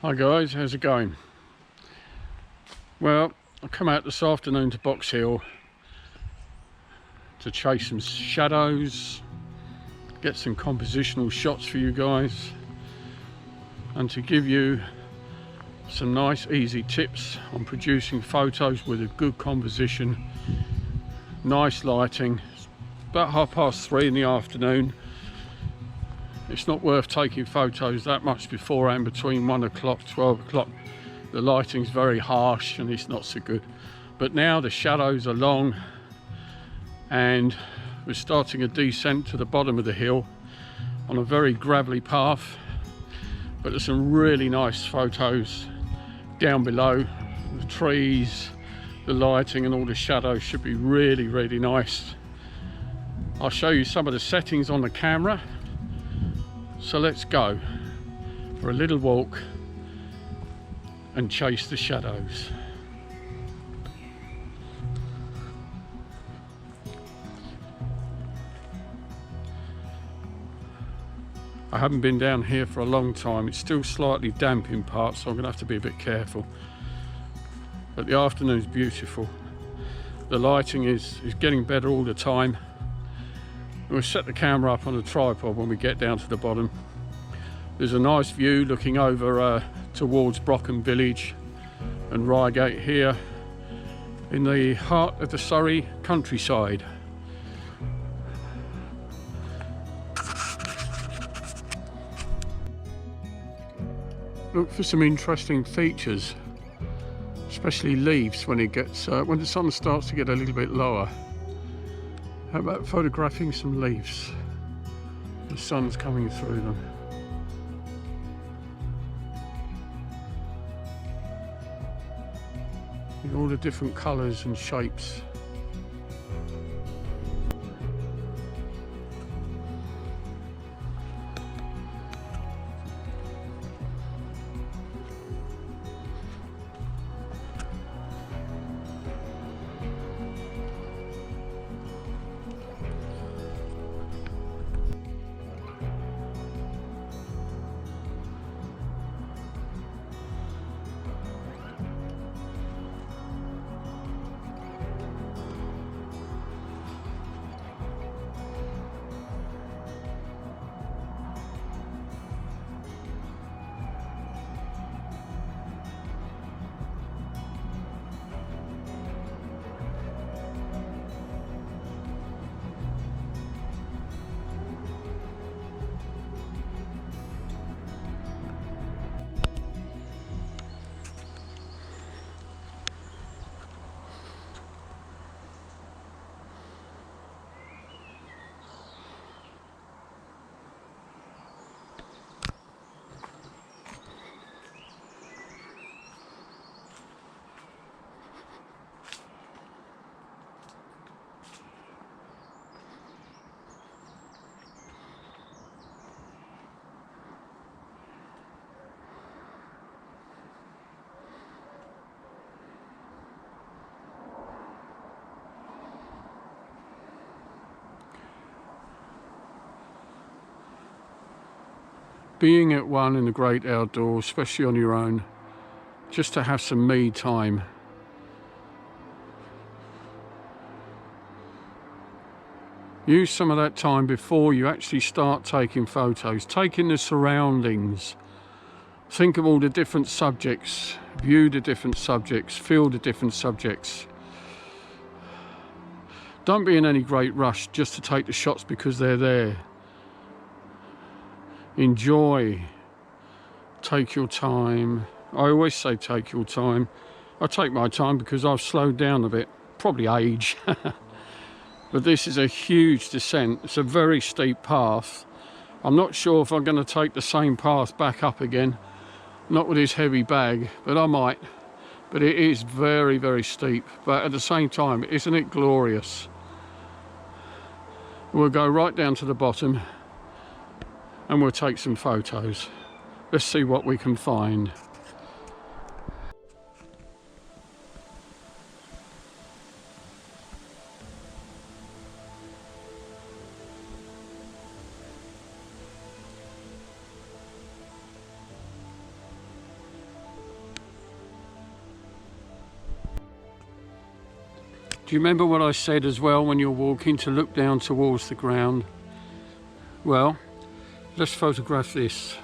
Hi guys, how's it going? Well, I come out this afternoon to Box Hill to chase some shadows, get some compositional shots for you guys, and to give you some nice easy tips on producing photos with a good composition, nice lighting. It's about 3:30 in the afternoon. It's not worth taking photos that much beforehand, between 1 o'clock, 12 o'clock. The lighting's very harsh and it's not so good. But now the shadows are long and we're starting a descent to the bottom of the hill on a very gravelly path. But there's some really nice photos down below. The trees, the lighting and all the shadows should be really, really nice. I'll show you some of the settings on the camera. So let's go for a little walk and chase the shadows. I haven't been down here for a long time. It's still slightly damp in parts, so I'm going to have to be a bit careful. But the afternoon's beautiful. The lighting is getting better all the time. We'll set the camera up on a tripod when we get down to the bottom. There's a nice view looking over towards Brockham Village and Reigate here in the heart of the Surrey countryside. Look for some interesting features, especially leaves when it gets when the sun starts to get a little bit lower. How about photographing some leaves? The sun's coming through them. In all the different colours and shapes. Being at one in the great outdoors, especially on your own, just to have some me time. Use some of that time before you actually start taking photos. Take in the surroundings. Think of all the different subjects. View the different subjects. Feel the different subjects. Don't be in any great rush just to take the shots because they're there. Enjoy. Take your time. I always say take your time. I take my time because I've slowed down a bit. Probably age. But this is a huge descent. It's a very steep path. I'm not sure if I'm going to take the same path back up again. Not with this heavy bag, but I might. But it is very, very steep. But at the same time, isn't it glorious? We'll go right down to the bottom and we'll take some photos. Let's see what we can find. Do you remember what I said as well when you're walking to look down towards the ground? Well, let's photograph this.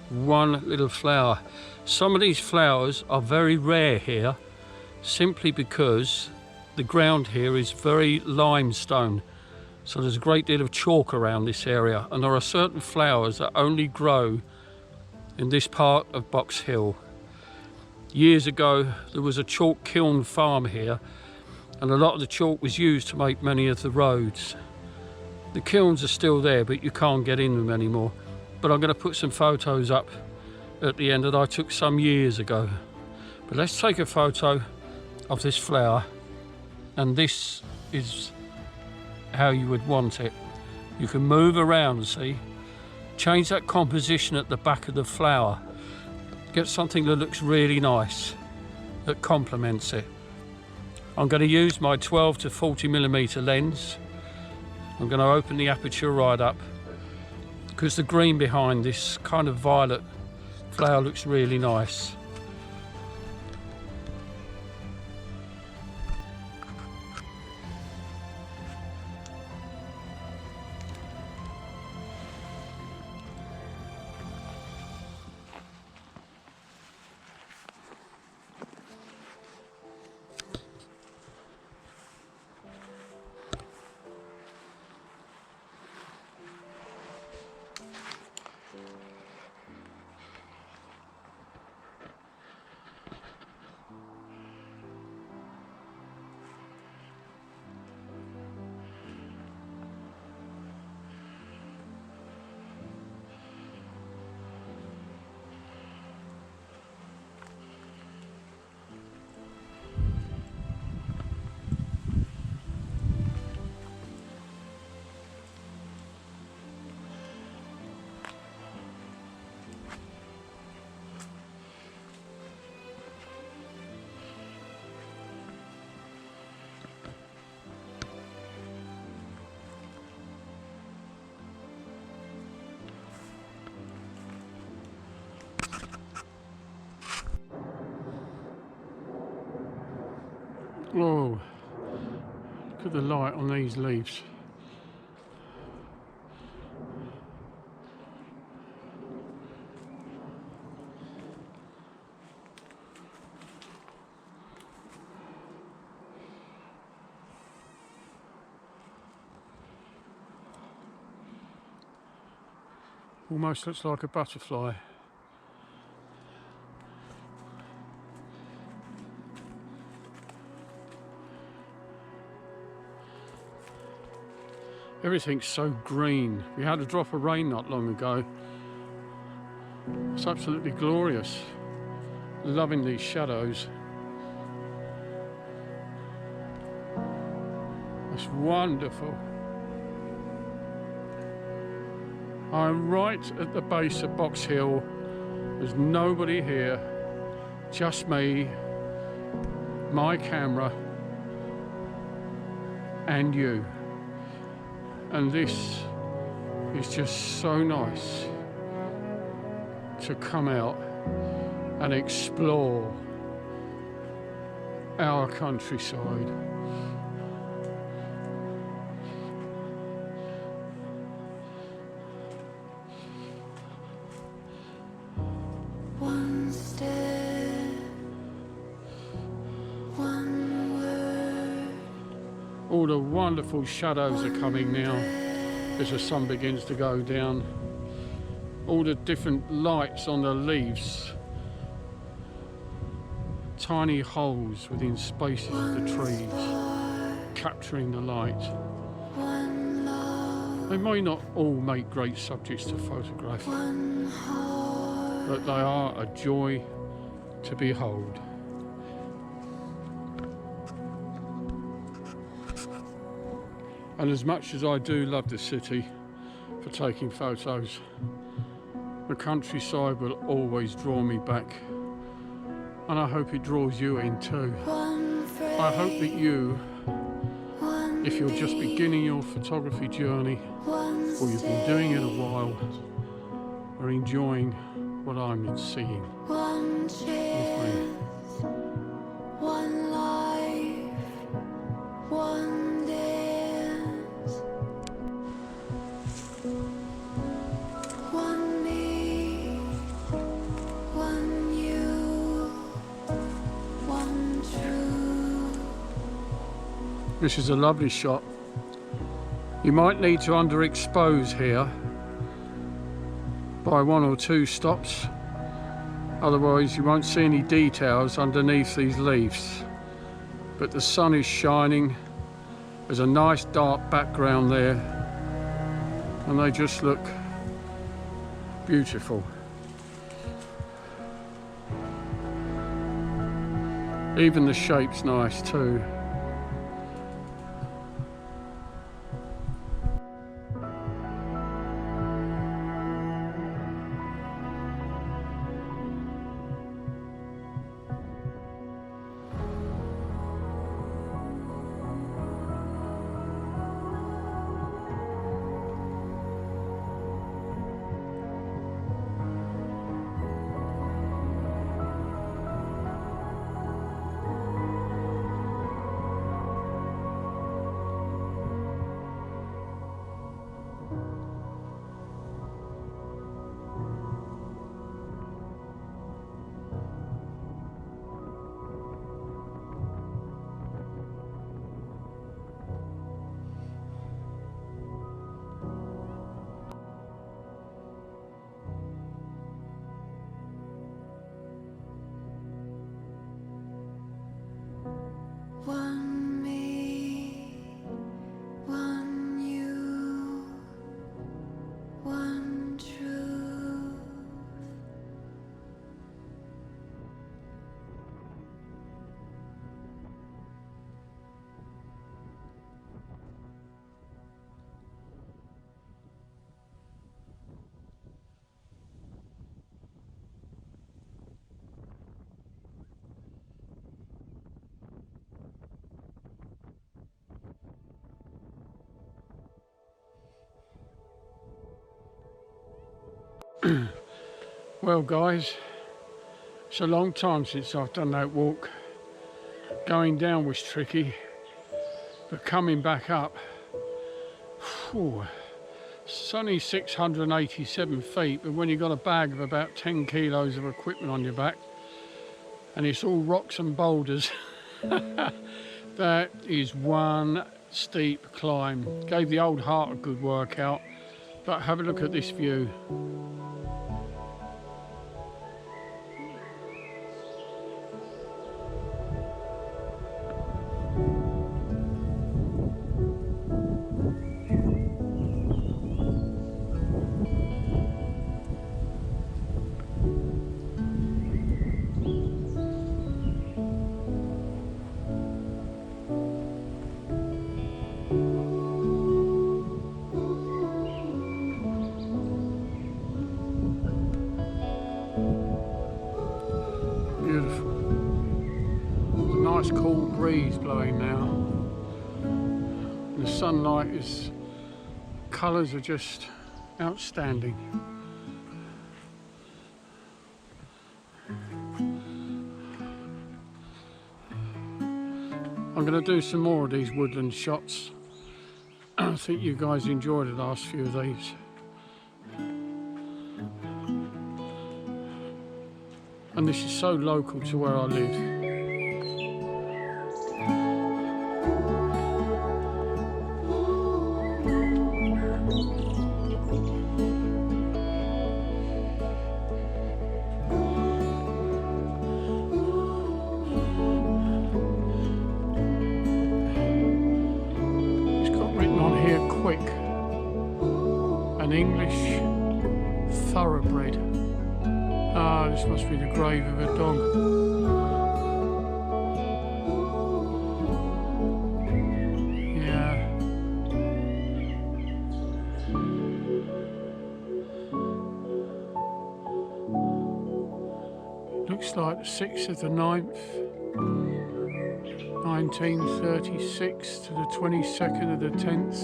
One little flower. Some of these flowers are very rare here, simply because the ground here is very limestone. So there's a great deal of chalk around this area, and there are certain flowers that only grow in this part of Box Hill. Years ago there was a chalk kiln farm here, and a lot of the chalk was used to make many of the roads. The kilns are still there, but you can't get in them anymore. But I'm going to put some photos up at the end that I took some years ago. But let's take a photo of this flower, and this is how you would want it. You can move around, see, change that composition at the back of the flower, get something that looks really nice, that complements it. I'm going to use my 12 to 40mm lens. I'm going to open the aperture right up, because the green behind this kind of violet flower looks really nice. Whoa, look at the light on these leaves. Almost looks like a butterfly. Everything's so green. We had a drop of rain not long ago. It's absolutely glorious. Loving these shadows. It's wonderful. I'm right at the base of Box Hill. There's nobody here, just me, my camera, and you. And this is just so nice to come out and explore our countryside. One step, one word. All the wonderful shadows are coming now as the sun begins to go down. All the different lights on the leaves, tiny holes within spaces of the trees, capturing the light. They may not all make great subjects to photograph, but they are a joy to behold. And as much as I do love the city for taking photos, the countryside will always draw me back, and I hope it draws you in too. I hope that you, if you're just beginning your photography journey or you've been doing it a while, are enjoying what I'm seeing One with me. chance, one life, one dance, one me, one you, one true. This is a lovely shot. You might need to underexpose here by 1 or 2 stops, otherwise you won't see any details underneath these leaves. But the sun is shining, there's a nice dark background there, and they just look beautiful. Even the shape's nice too. One me, one you, one truth. Well guys, it's a long time since I've done that walk. Going down was tricky, but coming back up, whew, it's only 687 feet, but when you've got a bag of about 10 kilos of equipment on your back, and it's all rocks and boulders, that is one steep climb. Gave the old heart a good workout, but have a look at this view. Beautiful. There's a nice cool breeze blowing now. And the sunlight is, colours are just outstanding. I'm going to do some more of these woodland shots. I think you guys enjoyed the last few of these. And this is so local to where I live. It's got written on here, quick, an English thoroughbred. Ah, this must be the grave of a dog. Yeah. Looks like the 6th of the 9th, 1936 to the 22nd of the 10th,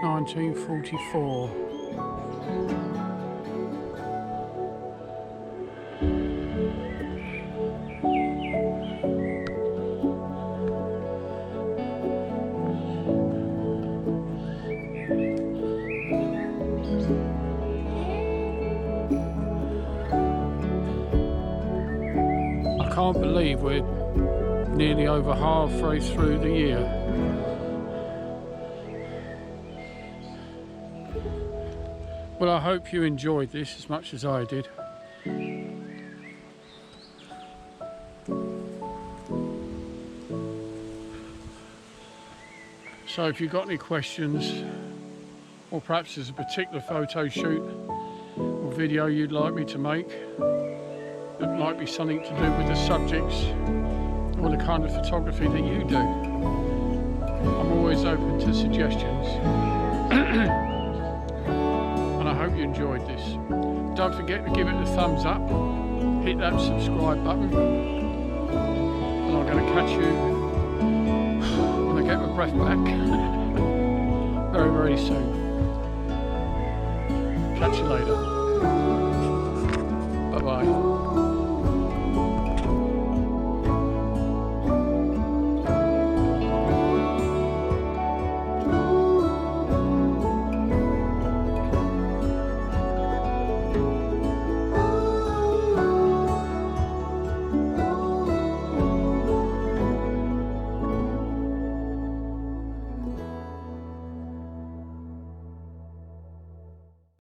1944. can't believe we're nearly over halfway through the year. Well, I hope you enjoyed this as much as I did. So if you've got any questions, or perhaps there's a particular photo shoot or video you'd like me to make that might be something to do with the subjects or the kind of photography that you do, I'm always open to suggestions. And I hope you enjoyed this. Don't forget to give it a thumbs up, hit that subscribe button, and I'm going to catch you when I get my breath back very, very soon. Catch you later.